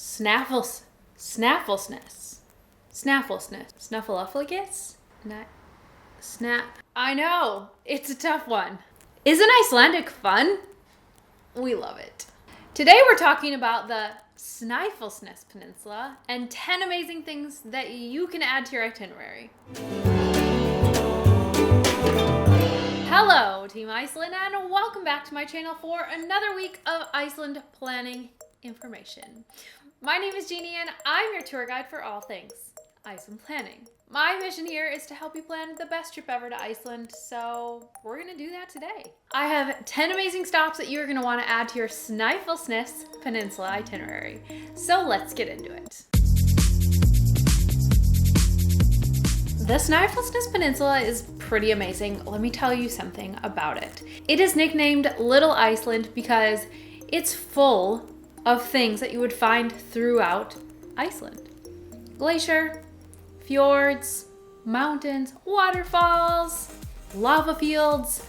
Snaefellsnes. I know, it's a tough one. Isn't Icelandic fun? We love it. Today we're talking about the Snaefellsnes Peninsula and 10 amazing things that you can add to your itinerary. Hello, Team Iceland, and welcome back to my channel for another week of Iceland planning information. My name is Jeannie, and I'm your tour guide for all things Iceland planning. My mission here is to help you plan the best trip ever to Iceland, so we're gonna do that today. I have 10 amazing stops that you're gonna wanna add to your Snaefellsnes Peninsula itinerary. So let's get into it. The Snaefellsnes Peninsula is pretty amazing. Let me tell you something about it. It is nicknamed Little Iceland because it's full of things that you would find throughout Iceland. Glacier, fjords, mountains, waterfalls, lava fields.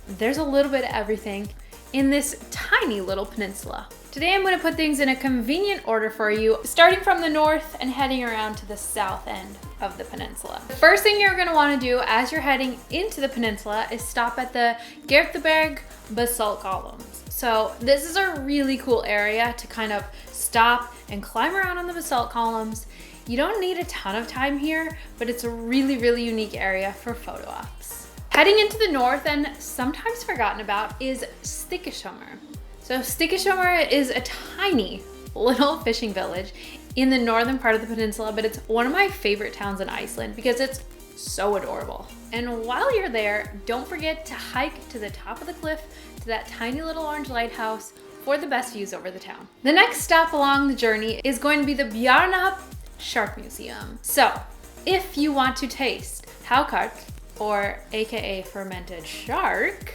There's a little bit of everything in this tiny little peninsula. Today I'm going to put things in a convenient order for you, starting from the north and heading around to the south end of the peninsula. The first thing you're going to want to do as you're heading into the peninsula is stop at the Gerðuberg basalt columns. So this is a really cool area to kind of stop and climb around on the basalt columns. You don't need a ton of time here, but it's a really unique area for photo ops. Heading into the north and sometimes forgotten about is Stykkishólmur. So Stykkishólmur is a tiny little fishing village in the northern part of the peninsula, but it's one of my favorite towns in Iceland because it's so adorable. And while you're there, don't forget to hike to the top of the cliff to that tiny little orange lighthouse for the best views over the town. The next stop along the journey is going to be the Bjarnarhöfn Shark Museum. So if you want to taste hákarl, or AKA fermented shark,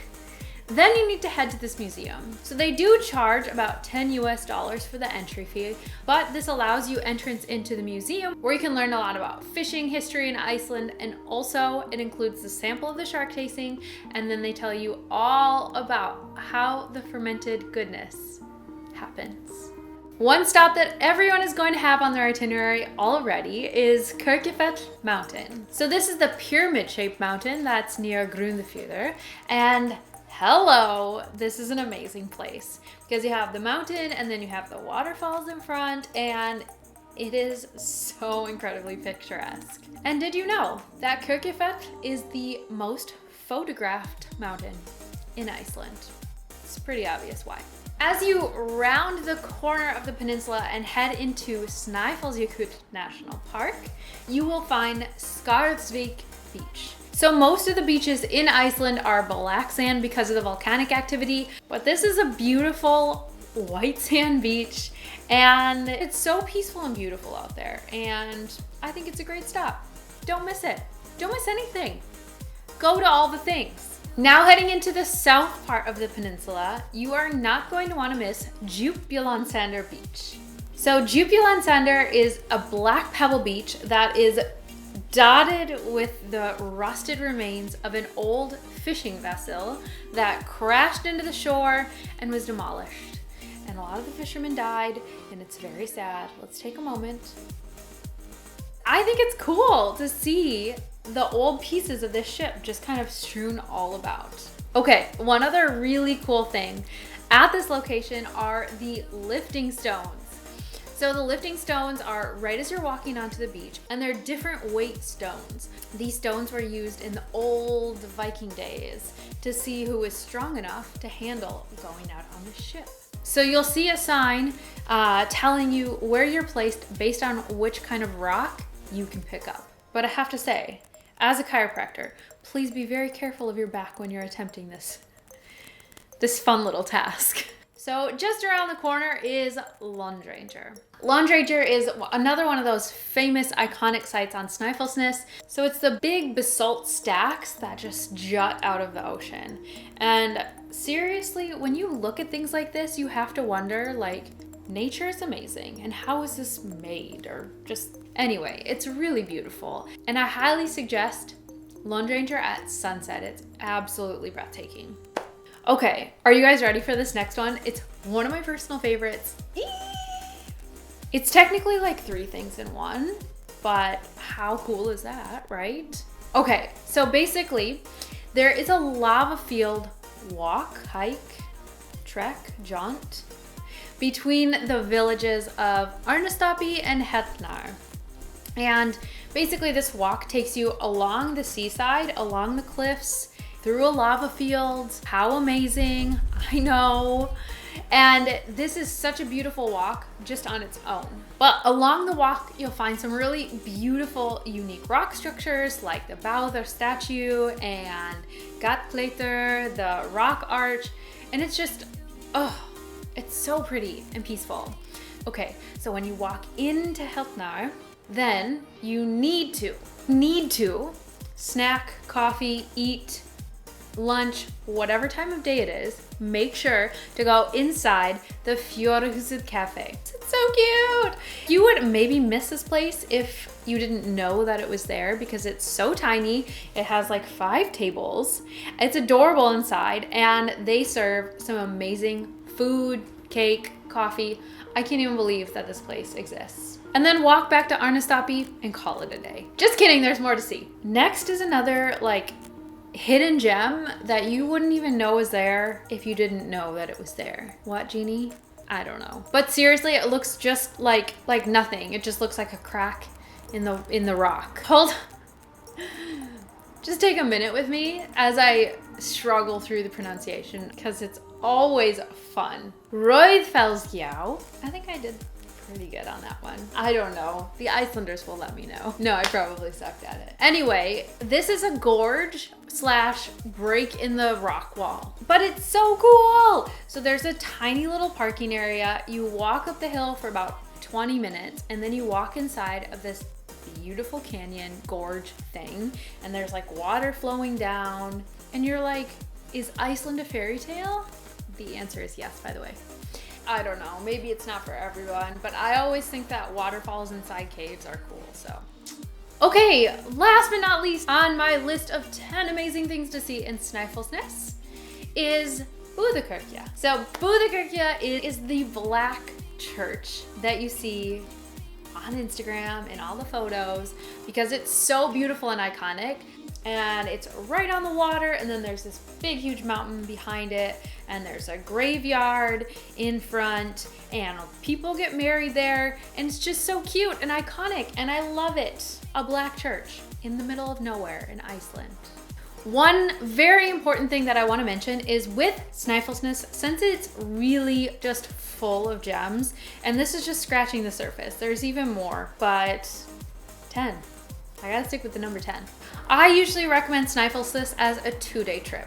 then you need to head to this museum. So they do charge about $10 for the entry fee, but this allows you entrance into the museum where you can learn a lot about fishing history in Iceland, and also it includes the sample of the shark tasting, and then they tell you all about how the fermented goodness happens. One stop that everyone is going to have on their itinerary already is Kirkjufell mountain. So this is the pyramid-shaped mountain that's near Grundarfjörður, and hello, this is an amazing place because you have the mountain and then you have the waterfalls in front, and it is so incredibly picturesque. And did you know that Kirkjufell is the most photographed mountain in Iceland? It's pretty obvious why. As you round the corner of the peninsula and head into Snaefellsnes National Park, you will find Skarðsvík beach. So most of the beaches in Iceland are black sand because of the volcanic activity, but this is a beautiful white sand beach, and it's so peaceful and beautiful out there, and I think it's a great stop. Don't miss it. Don't miss anything. Go to all the things. Now heading into the south part of the peninsula, you are not going to want to miss Djúpalónssandur beach. So Djúpalónssandur is a black pebble beach that is dotted with the rusted remains of an old fishing vessel that crashed into the shore and was demolished. And a lot of the fishermen died, and it's very sad. Let's take a moment. I think it's cool to see the old pieces of this ship just kind of strewn all about. Okay, one other really cool thing at this location are the lifting stones. So the lifting stones are right as you're walking onto the beach, and they're different weight stones. These stones were used in the old Viking days to see who was strong enough to handle going out on the ship. So you'll see a sign telling you where you're placed based on which kind of rock you can pick up. But I have to say, as a chiropractor, please be very careful of your back when you're attempting this fun little task. So just around the corner is Lóndrangar. Lóndrangar is another one of those famous iconic sites on Snaefellsnes. So it's the big basalt stacks that just jut out of the ocean. And seriously, when you look at things like this, you have to wonder, like, nature is amazing, and how is this made? Or just, anyway, it's really beautiful. And I highly suggest Lóndrangar at sunset. It's absolutely breathtaking. Okay, are you guys ready for this next one? It's one of my personal favorites. It's technically like 3 things in one, but how cool is that, right? Okay, so basically there is a lava field walk, hike, trek, jaunt between the villages of Arnarstapi and Hetnar. And basically this walk takes you along the seaside, along the cliffs, through a lava field. How amazing, I know. And this is such a beautiful walk just on its own. But along the walk, you'll find some really beautiful, unique rock structures like the Báðr statue and Gatleiter, the rock arch. And it's just, oh, it's so pretty and peaceful. Okay, so when you walk into Hetnar, then you need to snack, coffee, eat, lunch, whatever time of day it is, make sure to go inside the Fjordhuset Cafe. It's so cute. You would maybe miss this place if you didn't know that it was there because it's so tiny. It has like 5 tables. It's adorable inside and they serve some amazing food, cake, coffee. I can't even believe that this place exists. And then walk back to Arnarstapi and call it a day. Just kidding, there's more to see. Next is another like hidden gem that you wouldn't even know was there if you didn't know that it was there. What, Jeannie? I don't know. But seriously, it looks just like nothing. It just looks like a crack in the rock. Hold. Just take a minute with me as I struggle through the pronunciation because it's always fun. Rauðfeldsgjá. I think I did pretty good on that one. I don't know. The Icelanders will let me know. No, I probably sucked at it. Anyway, this is a gorge / break in the rock wall, but it's so cool. So there's a tiny little parking area. You walk up the hill for about 20 minutes and then you walk inside of this beautiful canyon gorge thing. And there's like water flowing down and you're like, is Iceland a fairy tale? The answer is yes, by the way. I don't know, maybe it's not for everyone, but I always think that waterfalls inside caves are cool, so. Okay, last but not least on my list of 10 amazing things to see in Snaefellsnes is Búðakirkja. So Búðakirkja is the black church that you see on Instagram and all the photos because it's so beautiful and iconic. And it's right on the water, and then there's this big huge mountain behind it, and there's a graveyard in front, and people get married there, and it's just so cute and iconic, and I love it. A black church in the middle of nowhere in Iceland. One very important thing that I want to mention is with Snaefellsnes, since it's really just full of gems, and this is just scratching the surface, there's even more, but 10. I gotta stick with the number 10. I usually recommend Snaefellsnes as a 2-day trip.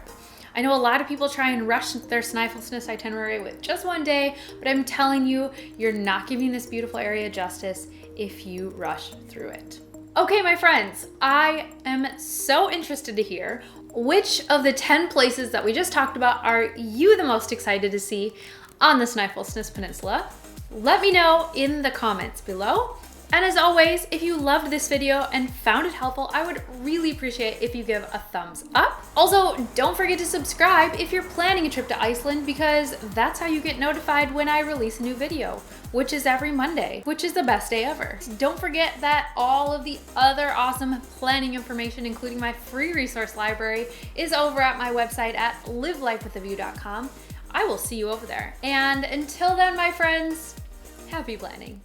I know a lot of people try and rush their Snaefellsnes itinerary with just 1 day, but I'm telling you, you're not giving this beautiful area justice if you rush through it. Okay, my friends, I am so interested to hear which of the 10 places that we just talked about are you the most excited to see on the Snaefellsnes Peninsula? Let me know in the comments below. And as always, if you loved this video and found it helpful, I would really appreciate if you give a thumbs up. Also, don't forget to subscribe if you're planning a trip to Iceland because that's how you get notified when I release a new video, which is every Monday, which is the best day ever. Don't forget that all of the other awesome planning information, including my free resource library, is over at my website at livelifewithaview.com. I will see you over there. And until then, my friends, happy planning.